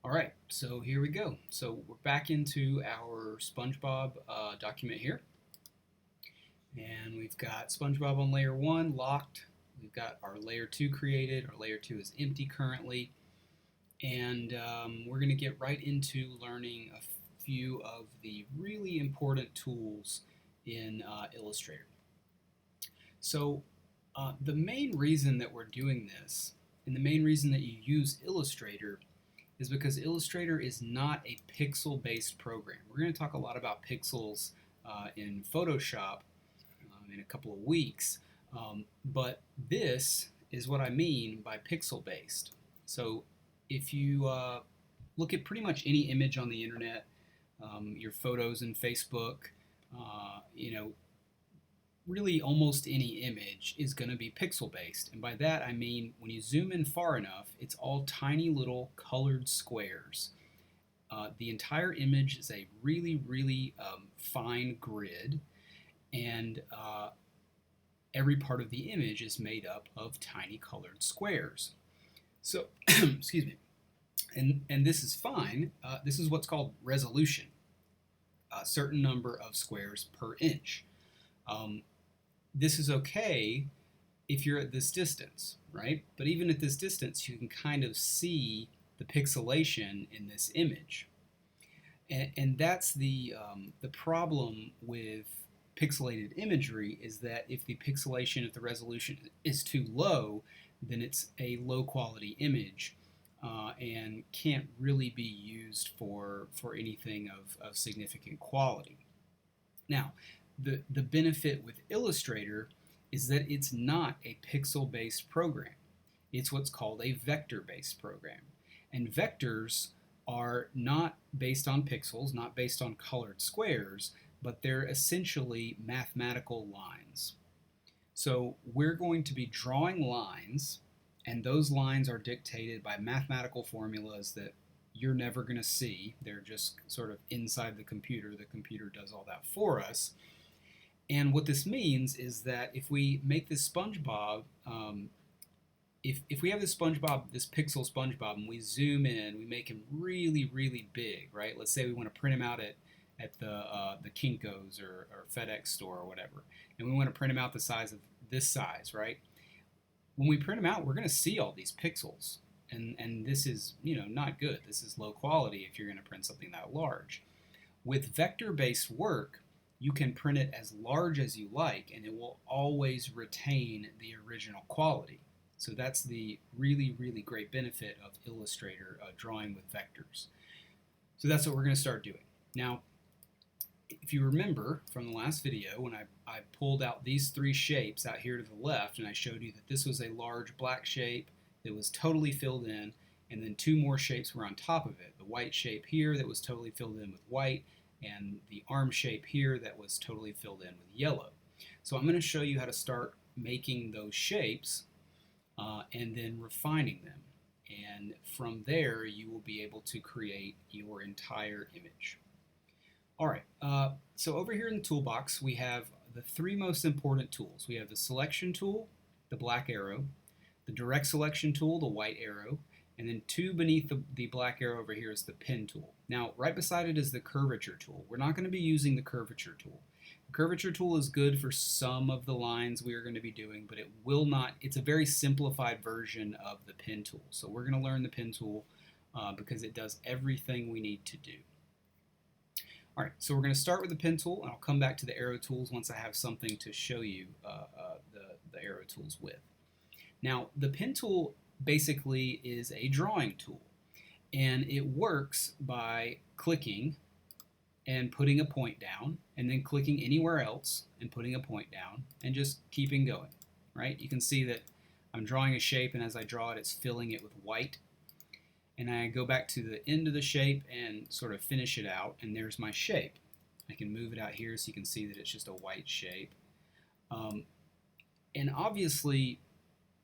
All right, so here we go. So we're back into our SpongeBob document here. And we've got SpongeBob on layer 1 locked. We've got our layer 2 created. Our layer 2 is empty currently. And we're going to get right into learning a few of the really important tools in Illustrator. So the main reason that we're doing this, and the main reason that you use Illustrator, is because Illustrator is not a pixel-based program. We're going to talk a lot about pixels in Photoshop in a couple of weeks, but this is what I mean by pixel-based. So if you look at pretty much any image on the internet, your photos in Facebook, really almost any image is going to be pixel based. And by that I mean when you zoom in far enough, it's all tiny little colored squares. The entire image is a really fine grid, and every part of the image is made up of tiny colored squares. So, excuse me. And this is fine. This is what's called resolution, a certain number of squares per inch. This is okay if you're at this distance, right? But even at this distance, you can kind of see the pixelation in this image. And that's the problem with pixelated imagery, is that if the pixelation, if the resolution is too low, then it's a low quality image and can't really be used for anything of significant quality. Now, the benefit with Illustrator is that it's not a pixel-based program. It's what's called a vector-based program. And vectors are not based on pixels, not based on colored squares, but they're essentially mathematical lines. So we're going to be drawing lines, and those lines are dictated by mathematical formulas that you're never going to see. They're just sort of inside the computer. The computer does all that for us. And what this means is that if we make this SpongeBob, if we have this SpongeBob, this pixel SpongeBob, and we zoom in, we make him really big, right? Let's say we want to print him out at the Kinko's or FedEx store or whatever, and we want to print him out the size of this size, right? When we print him out, we're going to see all these pixels, and this is not good. This is low quality if you're going to print something that large. With vector-based work, you can print it as large as you like, and it will always retain the original quality. So that's the really great benefit of Illustrator drawing with vectors. So that's what we're going to start doing. Now, if you remember from the last video, when I pulled out these three shapes out here to the left, and I showed you that this was a large black shape that was totally filled in, and then two more shapes were on top of it. The white shape here that was totally filled in with white, and the arm shape here that was totally filled in with yellow. So I'm going to show you how to start making those shapes and then refining them. And from there, you will be able to create your entire image. All right, so over here in the toolbox, we have the three most important tools. We have the selection tool, the black arrow, the direct selection tool, the white arrow, and then two beneath the black arrow over here is the pen tool. Now, right beside it is the curvature tool. We're not going to be using the curvature tool. The curvature tool is good for some of the lines we are going to be doing, but it will not, it's a very simplified version of the pen tool. So we're going to learn the pen tool because it does everything we need to do. All right, so we're going to start with the pen tool, and I'll come back to the arrow tools once I have something to show you the arrow tools with. Now, the pen tool basically is a drawing tool, and it works by clicking and putting a point down, and then clicking anywhere else and putting a point down, and just keeping going, right? You can see that I'm drawing a shape, and as I draw it, it's filling it with white. And I go back to the end of the shape and sort of finish it out, and there's my shape. I can move it out here so you can see that it's just a white shape. And obviously,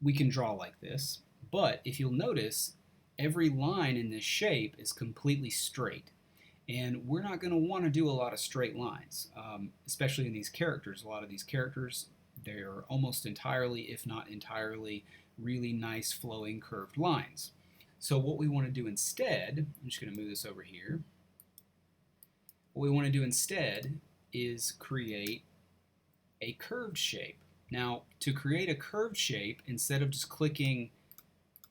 we can draw like this, but if you'll notice, every line in this shape is completely straight. And we're not going to want to do a lot of straight lines, especially in these characters. A lot of these characters, they're almost entirely, if not entirely, really nice flowing curved lines. So what we want to do instead, I'm just going to move this over here. What we want to do instead is create a curved shape. Now, to create a curved shape, instead of just clicking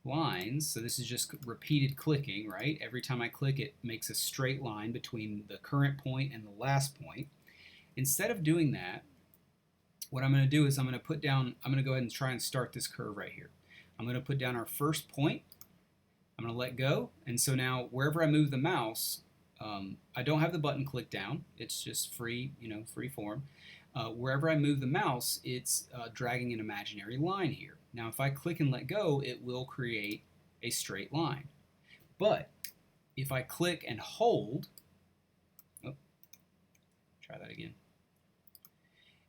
lines, so this is just repeated clicking, right? Every time I click, it makes a straight line between the current point and the last point. Instead of doing that, what I'm going to do is I'm going to go ahead and try and start this curve right here. I'm going to put down our first point. I'm going to let go, and so now wherever I move the mouse, I don't have the button clicked down. It's just free, free form. Wherever I move the mouse, it's dragging an imaginary line here. Now, if I click and let go, it will create a straight line. But if I click and hold, try that again.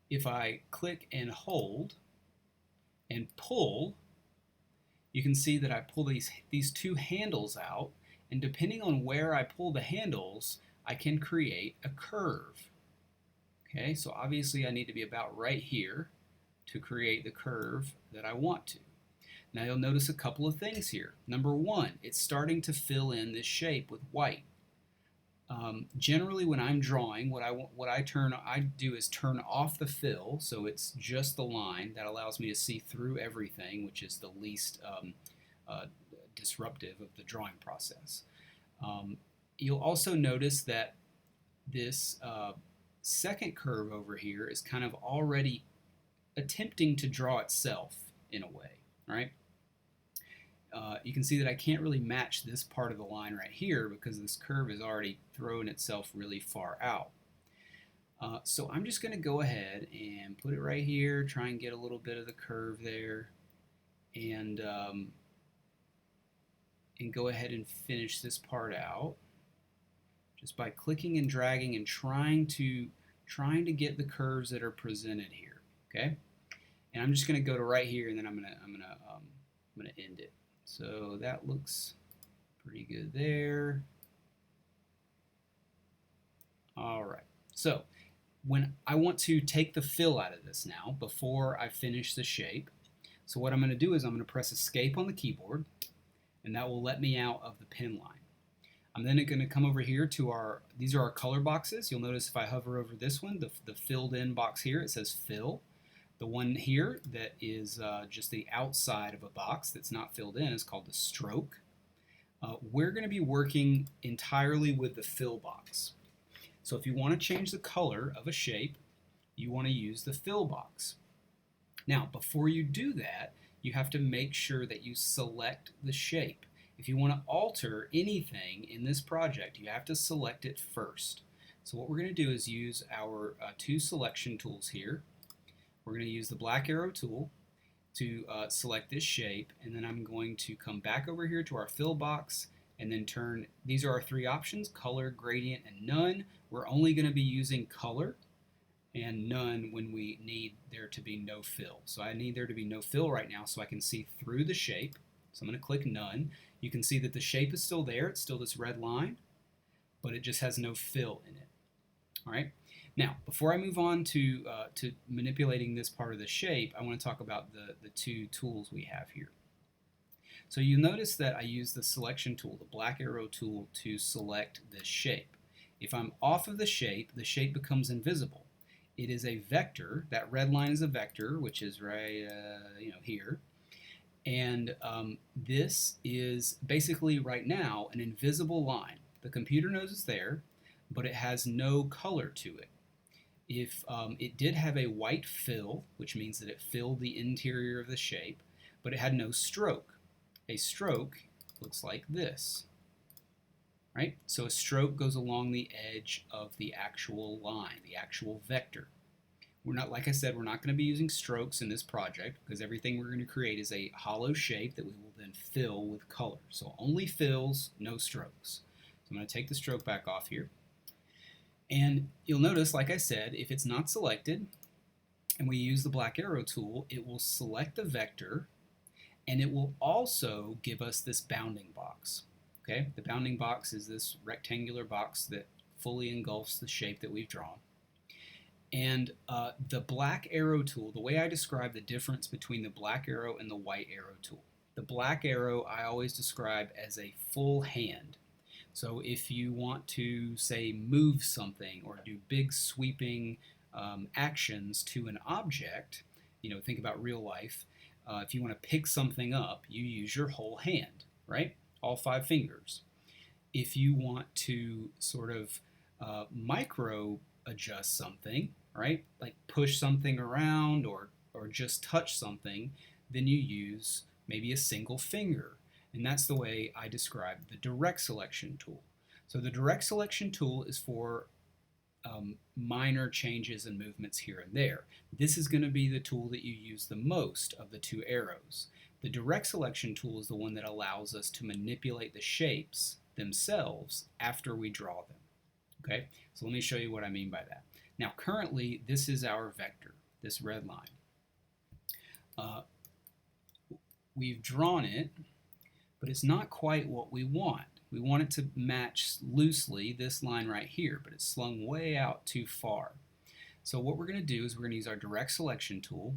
If I click and hold and pull, you can see that I pull these two handles out, and depending on where I pull the handles, I can create a curve. Okay, so obviously I need to be about right here to create the curve that I want to. Now you'll notice a couple of things here. Number one, it's starting to fill in this shape with white. Generally, when I'm drawing, what I do is turn off the fill, so it's just the line that allows me to see through everything, which is the least disruptive of the drawing process. You'll also notice that this second curve over here is kind of already attempting to draw itself in a way, right? You can see that I can't really match this part of the line right here because this curve is already thrown itself really far out. So I'm just going to go ahead and put it right here, try and get a little bit of the curve there, and go ahead and finish this part out just by clicking and dragging and trying to get the curves that are presented here. Okay, and I'm just going to go to right here, and then I'm gonna end it. So that looks pretty good there. All right. So when I want to take the fill out of this now, before I finish the shape, so what I'm going to do is I'm going to press Escape on the keyboard, and that will let me out of the pen line. I'm then going to come over here to these are our color boxes. You'll notice if I hover over this one, the filled in box here, it says fill. The one here that is just the outside of a box that's not filled in is called the stroke. We're going to be working entirely with the fill box. So if you want to change the color of a shape, you want to use the fill box. Now, before you do that, you have to make sure that you select the shape. If you want to alter anything in this project, you have to select it first. So what we're going to do is use our two selection tools here. We're going to use the black arrow tool to select this shape, and then I'm going to come back over here to our fill box and then turn, these are our three options, color, gradient, and none. We're only going to be using color and none when we need there to be no fill. So I need there to be no fill right now so I can see through the shape. So I'm going to click none. You can see that the shape is still there. It's still this red line, but it just has no fill in it. All right. Now, before I move on to manipulating this part of the shape, I want to talk about the two tools we have here. So you notice that I use the selection tool, the black arrow tool, to select this shape. If I'm off of the shape becomes invisible. It is a vector. That red line is a vector, which is right here. And this is basically right now an invisible line. The computer knows it's there, but it has no color to it. If it did have a white fill, which means that it filled the interior of the shape, but it had no stroke. A stroke looks like this, right? So a stroke goes along the edge of the actual line, the actual vector. We're not, like I said, we're not going to be using strokes in this project because everything we're going to create is a hollow shape that we will then fill with color. So only fills, no strokes. So I'm going to take the stroke back off here. And you'll notice, like I said, if it's not selected and we use the black arrow tool, it will select the vector and it will also give us this bounding box. Okay, the bounding box is this rectangular box that fully engulfs the shape that we've drawn. And the black arrow tool, the way I describe the difference between the black arrow and the white arrow tool. The black arrow I always describe as a full hand. So if you want to, say, move something or do big sweeping actions to an object, think about real life. If you want to pick something up, you use your whole hand, right? All 5 fingers. If you want to sort of micro adjust something, right? Like push something around or just touch something, then you use maybe a single finger. And that's the way I describe the direct selection tool. So the direct selection tool is for minor changes and movements here and there. This is going to be the tool that you use the most of the 2 arrows. The direct selection tool is the one that allows us to manipulate the shapes themselves after we draw them. Okay, so let me show you what I mean by that. Now currently this is our vector, this red line. We've drawn it, but it's not quite what we want. We want it to match loosely this line right here, but it's slung way out too far. So what we're going to do is we're going to use our direct selection tool.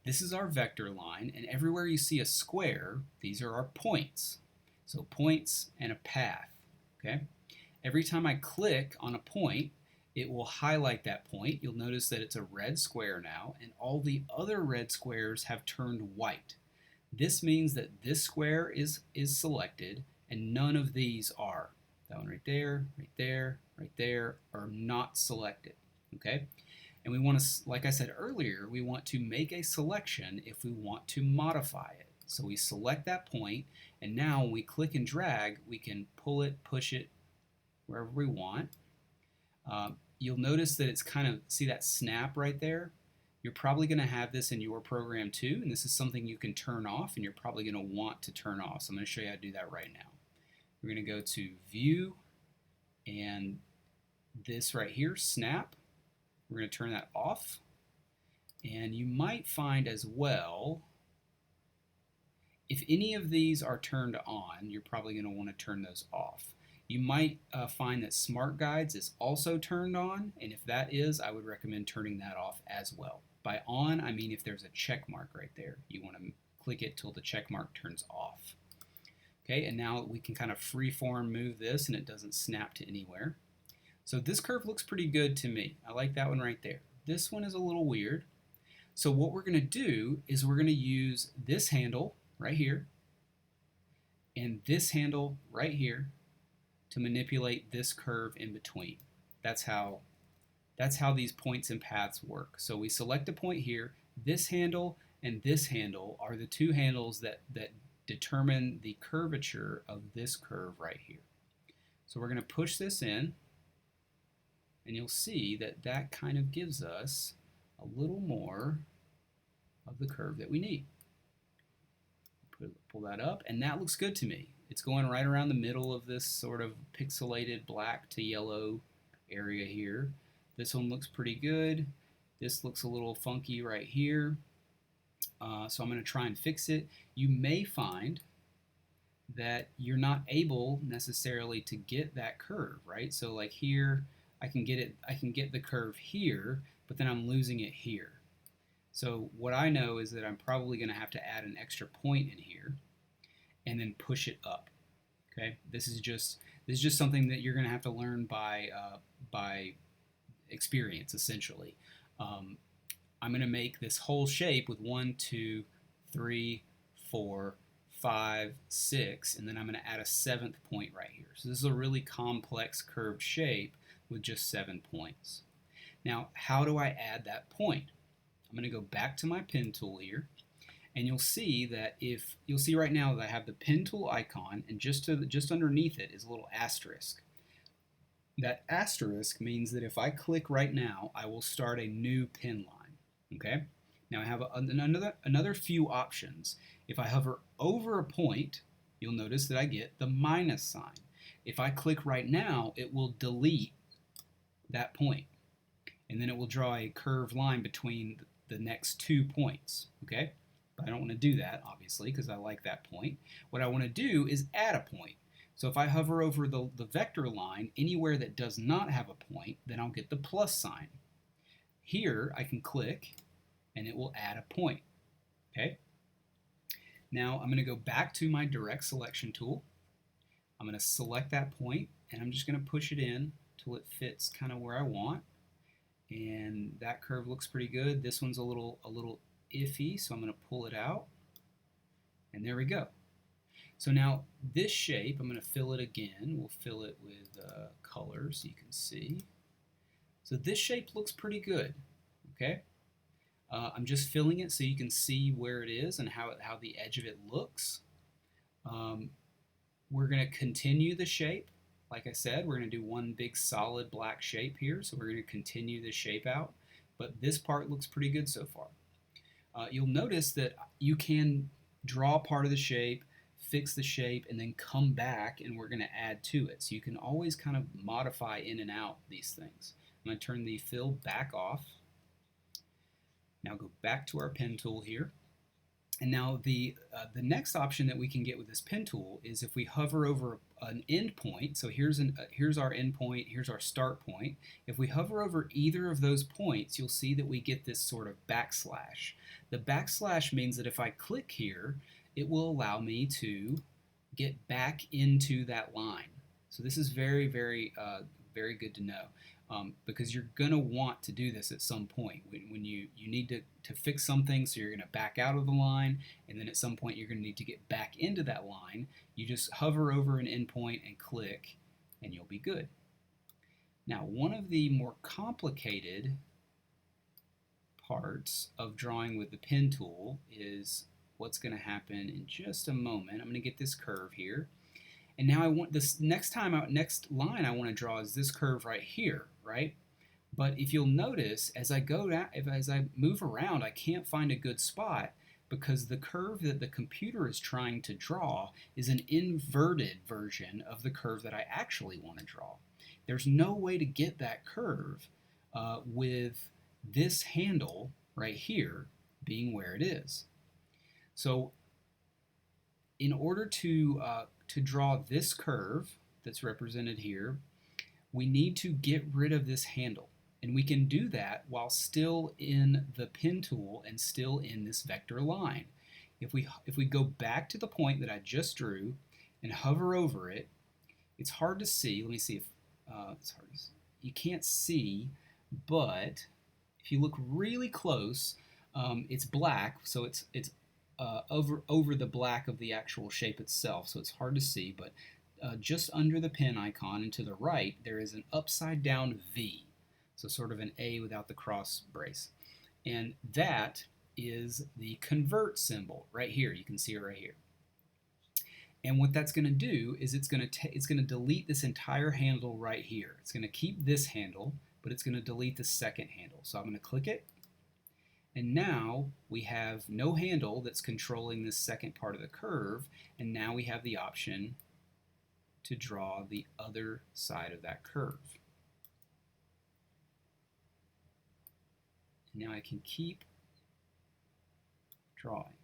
This is our vector line, and everywhere you see a square, these are our points. So points and a path. Okay? Every time I click on a point, it will highlight that point. You'll notice that it's a red square now, and all the other red squares have turned white. This means that this square is selected and none of these are. That one right there, right there, right there are not selected. Okay? And we want to, like I said earlier, we want to make a selection if we want to modify it. So we select that point, and now when we click and drag, we can pull it, push it wherever we want. You'll notice that it's kind of, see that snap right there? You're probably going to have this in your program too, and this is something you can turn off, and you're probably going to want to turn off. So I'm going to show you how to do that right now. We're going to go to View, and this right here, Snap. We're going to turn that off. And you might find as well, if any of these are turned on, you're probably going to want to turn those off. You might find that Smart Guides is also turned on, and if that is, I would recommend turning that off as well. By on, I mean if there's a check mark right there. You want to click it till the check mark turns off. Okay, and now we can kind of freeform move this and it doesn't snap to anywhere. So this curve looks pretty good to me. I like that one right there. This one is a little weird. So what we're going to do is we're going to use this handle right here and this handle right here to manipulate this curve in between. That's how these points and paths work. So we select a point here. This handle and this handle are the 2 handles that determine the curvature of this curve right here. So we're going to push this in, and you'll see that that kind of gives us a little more of the curve that we need. Pull that up, and that looks good to me. It's going right around the middle of this sort of pixelated black to yellow area here. This one looks pretty good. This looks a little funky right here. So I'm going to try and fix it. You may find that you're not able necessarily to get that curve, right? So like here, I can get the curve here, but then I'm losing it here. So what I know is that I'm probably going to have to add an extra point in here and then push it up. Okay, this is just something that you're going to have to learn by experience, essentially. I'm going to make this whole shape with 1, 2, 3, 4, 5, 6, and then I'm going to add a 7th point right here. So this is a really complex curved shape with just 7 points. Now, how do I add that point? I'm going to go back to my pen tool here, and you'll see that you'll see right now that I have the pen tool icon, and just underneath it is a little asterisk. That asterisk means that if I click right now, I will start a new pen line. Okay? Now I have another few options. If I hover over a point, you'll notice that I get the minus sign. If I click right now, it will delete that point, and then it will draw a curved line between the next 2 points. Okay? But I don't want to do that, obviously, because I like that point. What I want to do is add a point. So if I hover over the vector line anywhere that does not have a point, then I'll get the plus sign. Here I can click and it will add a point. Okay? Now I'm going to go back to my direct selection tool. I'm going to select that point and I'm just going to push it in till it fits kind of where I want. And that curve looks pretty good. This one's a little iffy, so I'm going to pull it out. And there we go. So now this shape, I'm going to fill it again. We'll fill it with color so you can see. So this shape looks pretty good. Okay. I'm just filling it so you can see where it is and how the edge of it looks. We're going to continue the shape. Like I said, we're going to do one big solid black shape here, so we're going to continue the shape out. But this part looks pretty good so far. You'll notice that you can draw part of the shape, fix the shape, and then come back and we're going to add to it. So you can always kind of modify in and out these things. I'm going to turn the fill back off. Now go back to our pen tool here. And now the next option that we can get with this pen tool is if we hover over an end point. So here's our end point, here's our start point. If we hover over either of those points, you'll see that we get this sort of backslash. The backslash means that if I click here, it will allow me to get back into that line. So this is very, very, very good to know. Because you're going to want to do this at some point when you need to fix something, so you're going to back out of the line, and then at some point you're going to need to get back into that line. You just hover over an endpoint and click, and you'll be good. Now, one of the more complicated parts of drawing with the pen tool is what's going to happen in just a moment. I'm going to get this curve here. And now I want this next line I want to draw is this curve right here, right? But if you'll notice, as I move around, I can't find a good spot because the curve that the computer is trying to draw is an inverted version of the curve that I actually want to draw. There's no way to get that curve with this handle right here being where it is. So in order to draw this curve that's represented here, we need to get rid of this handle. And we can do that while still in the pen tool and still in this vector line. If we go back to the point that I just drew and hover over it, it's hard to see. Let me see if it's hard to see. You can't see, but if you look really close, it's black, so it's over the black of the actual shape itself, so it's hard to see, but just under the pen icon and to the right, there is an upside down V, so sort of an A without the cross brace. And that is the convert symbol right here. You can see it right here. And what that's going to do is it's going to delete this entire handle right here. It's going to keep this handle, but it's going to delete the second handle. So I'm going to click it. And now we have no handle that's controlling this second part of the curve, and now we have the option to draw the other side of that curve. And now I can keep drawing.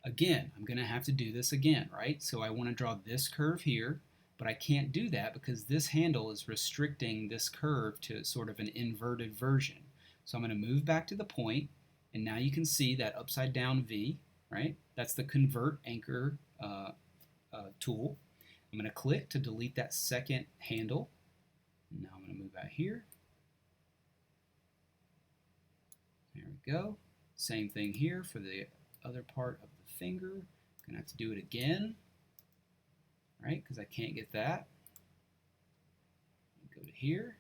Again, I'm going to have to do this again, right? So I want to draw this curve here, but I can't do that because this handle is restricting this curve to sort of an inverted version. So I'm going to move back to the point, and now you can see that upside down V, right? That's the convert anchor tool. I'm going to click to delete that second handle. Now I'm going to move out here. There we go. Same thing here for the other part of the finger. I'm going to have to do it again, right? Because I can't get that. Go to here.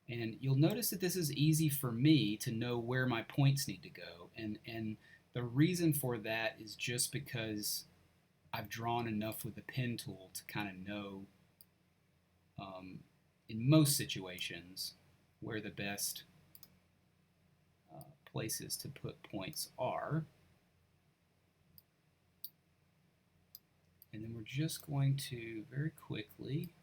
And you'll notice that this is easy for me to know where my points need to go. And the reason for that is just because I've drawn enough with the pen tool to kind of know, in most situations, where the best places to put points are. And then we're just going to very quickly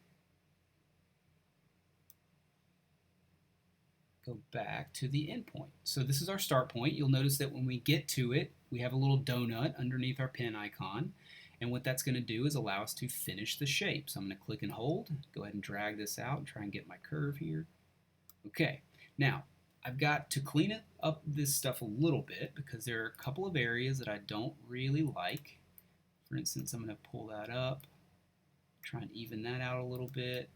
go back to the end point. So this is our start point. You'll notice that when we get to it, we have a little donut underneath our pen icon. And what that's going to do is allow us to finish the shape. So I'm going to click and hold, go ahead and drag this out and try and get my curve here. Okay, now I've got to clean up this stuff a little bit because there are a couple of areas that I don't really like. For instance, I'm going to pull that up, try and even that out a little bit.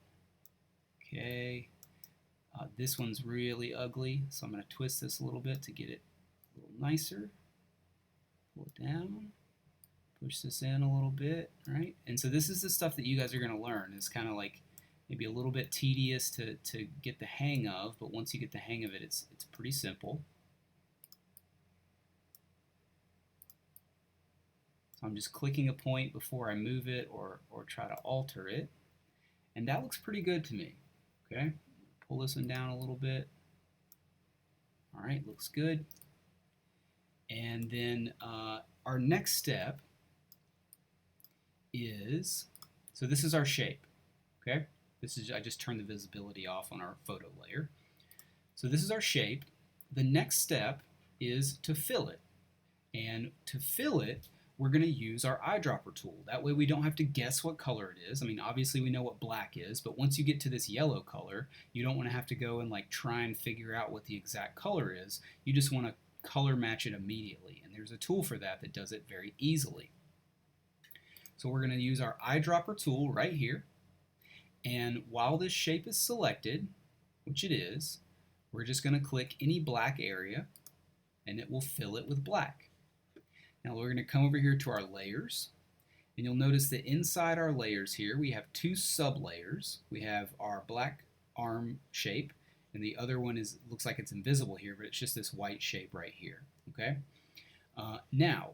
Okay. This one's really ugly, so I'm going to twist this a little bit to get it a little nicer. Pull it down, push this in a little bit, right? And so this is the stuff that you guys are going to learn. It's kind of like maybe a little bit tedious to get the hang of, but once you get the hang of it, it's pretty simple. So I'm just clicking a point before I move it or try to alter it. And that looks pretty good to me. Okay, pull this one down a little bit. All right, looks good. And then our next step is, so this is our shape, okay? I just turned the visibility off on our photo layer. So this is our shape. The next step is to fill it. And to fill it, we're going to use our eyedropper tool. That way we don't have to guess what color it is. I mean, obviously we know what black is, but once you get to this yellow color, you don't want to have to go and like try and figure out what the exact color is. You just want to color match it immediately. And there's a tool for that that does it very easily. So we're going to use our eyedropper tool right here. And while this shape is selected, which it is, we're just going to click any black area and it will fill it with black. Now we're going to come over here to our layers, and you'll notice that inside our layers here we have two sub-layers. We have our black arm shape, and the other one looks like it's invisible here, but it's just this white shape right here. Okay. Now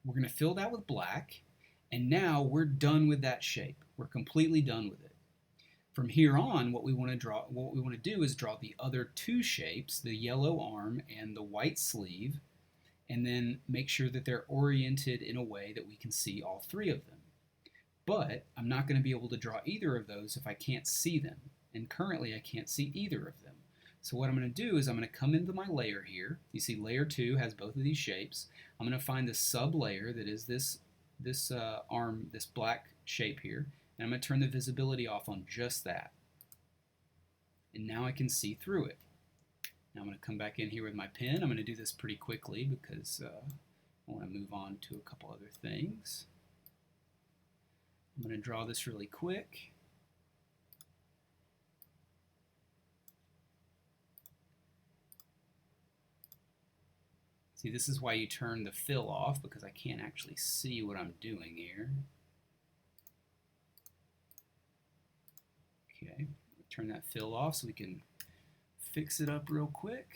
we're going to fill that with black, and now we're done with that shape. We're completely done with it. From here on, what we want to do is draw the other two shapes, the yellow arm and the white sleeve, and then make sure that they're oriented in a way that we can see all three of them. But I'm not going to be able to draw either of those if I can't see them. And currently I can't see either of them. So what I'm going to do is I'm going to come into my layer here. You see layer 2 has both of these shapes. I'm going to find the sub layer that is this arm, this black shape here. And I'm going to turn the visibility off on just that. And now I can see through it. Now I'm going to come back in here with my pen. I'm going to do this pretty quickly because I want to move on to a couple other things. I'm going to draw this really quick. See, this is why you turn the fill off, because I can't actually see what I'm doing here. Okay, turn that fill off so we can fix it up real quick.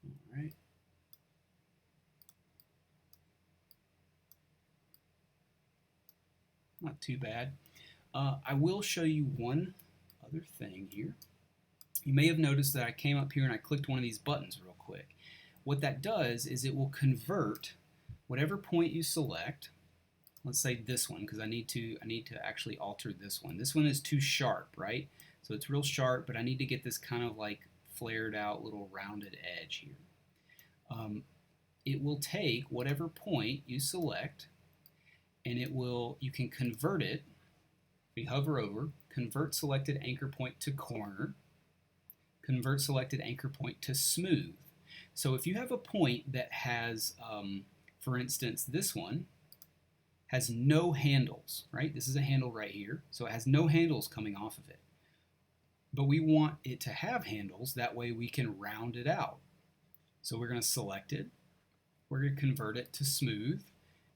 All right. Not too bad. I will show you one other thing here. You may have noticed that I came up here and I clicked one of these buttons real quick. What that does is it will convert whatever point you select. Let's say this one, because I need to actually alter this one. This one is too sharp, right? So it's real sharp, but I need to get this kind of like flared out little rounded edge here. It will take whatever point you select, and you can convert it. If you hover over, convert selected anchor point to corner, convert selected anchor point to smooth. So if you have a point that has, for instance, this one has no handles, right? This is a handle right here, so it has no handles coming off of it. But we want it to have handles, that way we can round it out. So we're going to select it, we're going to convert it to smooth,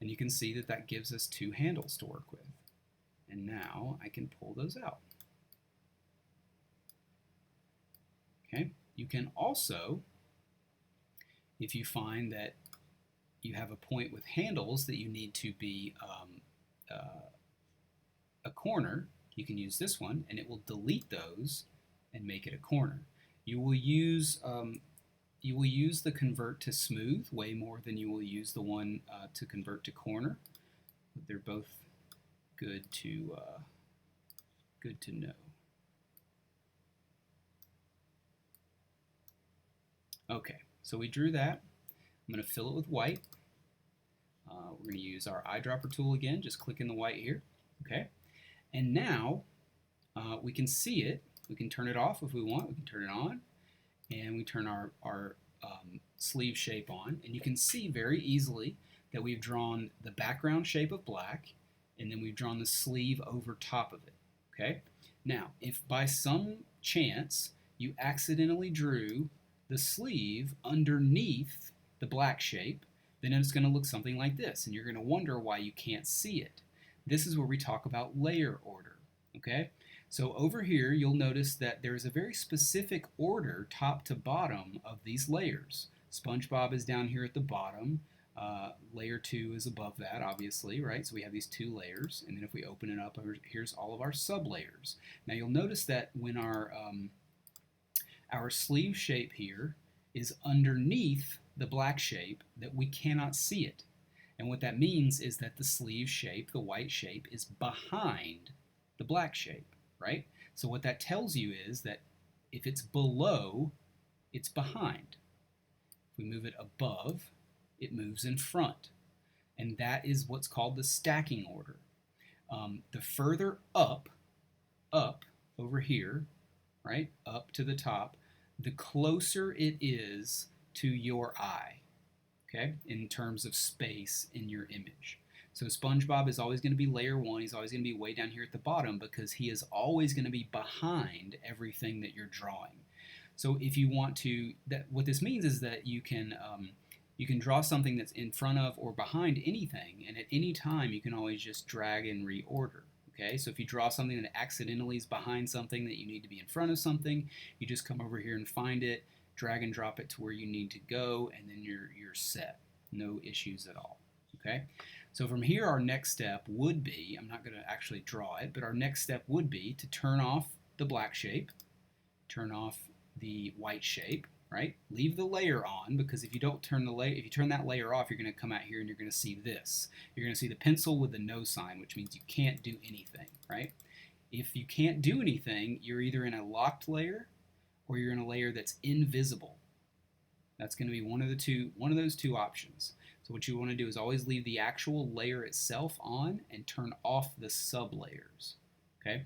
and you can see that that gives us two handles to work with. And now I can pull those out. Okay, you can also, if you find that you have a point with handles that you need to be a corner, you can use this one and it will delete those and make it a corner. You will use the convert to smooth way more than you will use the one to convert to corner. But they're both good to know. Okay, so we drew that. I'm going to fill it with white. We're going to use our eyedropper tool again, just click in the white here. Okay, and now we can see it. We can turn it off if we want. We can turn it on, and we turn our sleeve shape on, and you can see very easily that we've drawn the background shape of black, and then we've drawn the sleeve over top of it. Okay. Now, if by some chance you accidentally drew the sleeve underneath the black shape, then it's going to look something like this, and you're going to wonder why you can't see it. This is where we talk about layer order. Okay. So over here, you'll notice that there's a very specific order, top to bottom, of these layers. SpongeBob is down here at the bottom. Layer 2 is above that, obviously, right? So we have these two layers, and then if we open it up, here's all of our sub-layers. Now you'll notice that when our sleeve shape here is underneath the black shape, that we cannot see it. And what that means is that the sleeve shape, the white shape, is behind the black shape. Right? So what that tells you is that if it's below, it's behind. If we move it above, it moves in front. And that is what's called the stacking order. The further up over here, right, up to the top, the closer it is to your eye, okay, in terms of space in your image. So SpongeBob is always going to be layer 1. He's always going to be way down here at the bottom because he is always going to be behind everything that you're drawing. So if you want to, what this means is that you can draw something that's in front of or behind anything, and at any time you can always just drag and reorder. Okay, so if you draw something that accidentally is behind something that you need to be in front of something, you just come over here and find it, drag and drop it to where you need to go, and then you're set. No issues at all. Okay. So from here, our next step would be, I'm not going to actually draw it, but our next step would be to turn off the black shape, turn off the white shape, right? Leave the layer on, because if you don't turn if you turn that layer off, you're going to come out here and you're going to see this. You're going to see the pencil with the no sign, which means you can't do anything, right? If you can't do anything, you're either in a locked layer or you're in a layer that's invisible. That's going to be one of those two options. So what you want to do is always leave the actual layer itself on and turn off the sub-layers. Okay?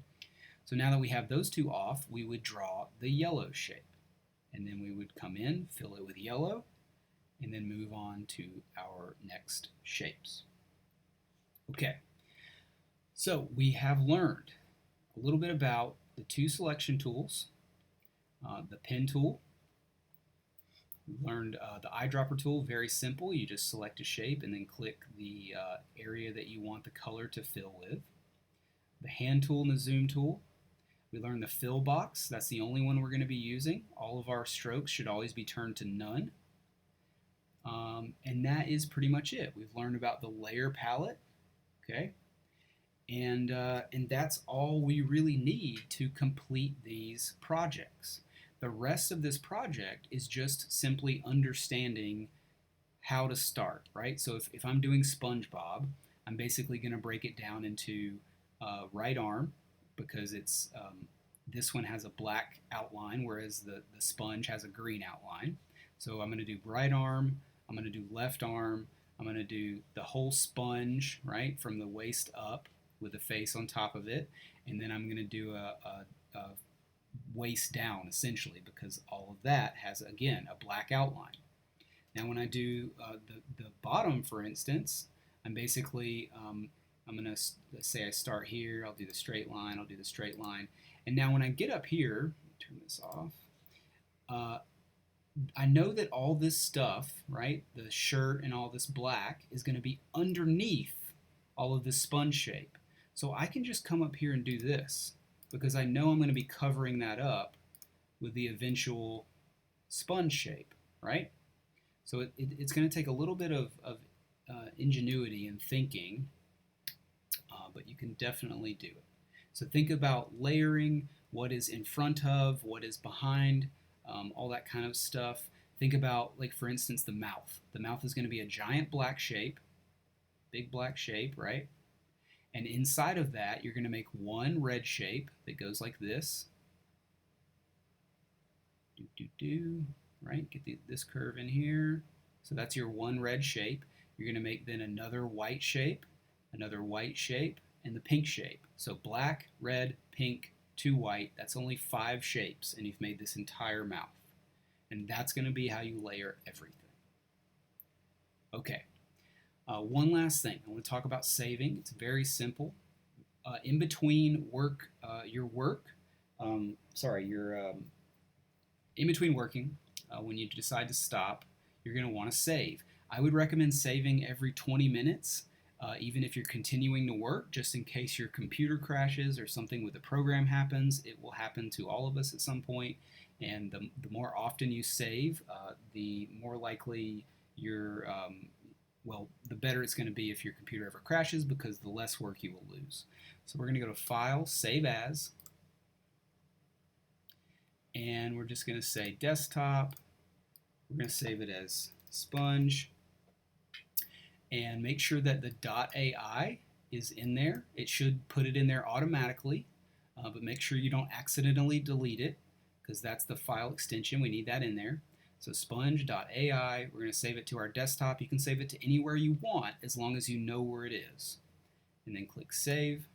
So now that we have those two off, we would draw the yellow shape. And then we would come in, fill it with yellow, and then move on to our next shapes. Okay. So we have learned a little bit about the two selection tools, the pen tool. We learned the eyedropper tool, very simple. You just select a shape and then click the area that you want the color to fill with. The hand tool and the zoom tool. We learned the fill box. That's the only one we're going to be using. All of our strokes should always be turned to none. And that is pretty much it. We've learned about the layer palette. Okay. And that's all we really need to complete these projects. The rest of this project is just simply understanding how to start, right? So if I'm doing SpongeBob, I'm basically going to break it down into right arm, because it's this one has a black outline, whereas the sponge has a green outline. So I'm going to do right arm, I'm going to do left arm, I'm going to do the whole sponge, right, from the waist up with the face on top of it, and then I'm going to do a waist down, essentially, because all of that has, again, a black outline. Now when I do the bottom, for instance, I'm basically, I'm going to, let's say I start here, I'll do the straight line, I'll do the straight line, and now when I get up here, turn this off, I know that all this stuff, right, the shirt and all this black, is going to be underneath all of this sponge shape. So I can just come up here and do this, because I know I'm going to be covering that up with the eventual sponge shape, right? So it's going to take a little bit of ingenuity and thinking, but you can definitely do it. So think about layering, what is in front of, what is behind, all that kind of stuff. Think about, like, for instance, the mouth. The mouth is going to be a giant black shape, big black shape, right? And inside of that, you're going to make one red shape that goes like this. Right? Get this curve in here. So that's your one red shape. You're going to make then another white shape, and the pink shape. So black, red, pink, 2 white. That's only 5 shapes, and you've made this entire mouth. And that's going to be how you layer everything. Okay, one last thing. I want to talk about saving. It's very simple. In between work, in between working, when you decide to stop, you're going to want to save. I would recommend saving every 20 minutes, even if you're continuing to work, just in case your computer crashes or something with the program happens. It will happen to all of us at some point, and the more often you save, the more likely you're, the better it's going to be if your computer ever crashes, because the less work you will lose. So we're going to go to File, Save As, and we're just going to say Desktop. We're going to save it as Sponge, and make sure that the .ai is in there. It should put it in there automatically, but make sure you don't accidentally delete it, because that's the file extension. We need that in there. So sponge.ai, we're going to save it to our desktop. You can save it to anywhere you want as long as you know where it is. And then click Save.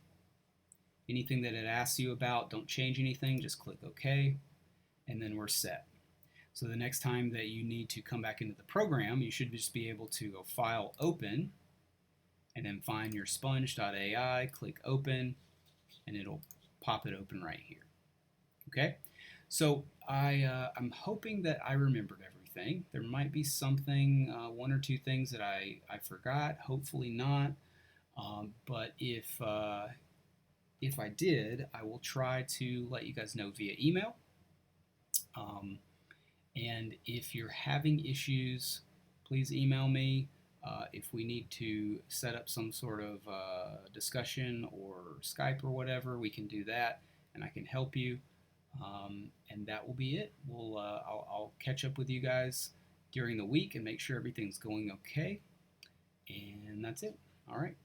Anything that it asks you about, don't change anything, just click OK, and then we're set. So the next time that you need to come back into the program, you should just be able to go File, Open, and then find your sponge.ai, click Open, and it'll pop it open right here. Okay? So I'm hoping that I remembered everything. There might be something, one or two things that I forgot. Hopefully not. But if I did, I will try to let you guys know via email. And if you're having issues, please email me. If we need to set up some sort of discussion or Skype or whatever, we can do that, and I can help you. And that will be it. I'll catch up with you guys during the week and make sure everything's going okay. And that's it. All right.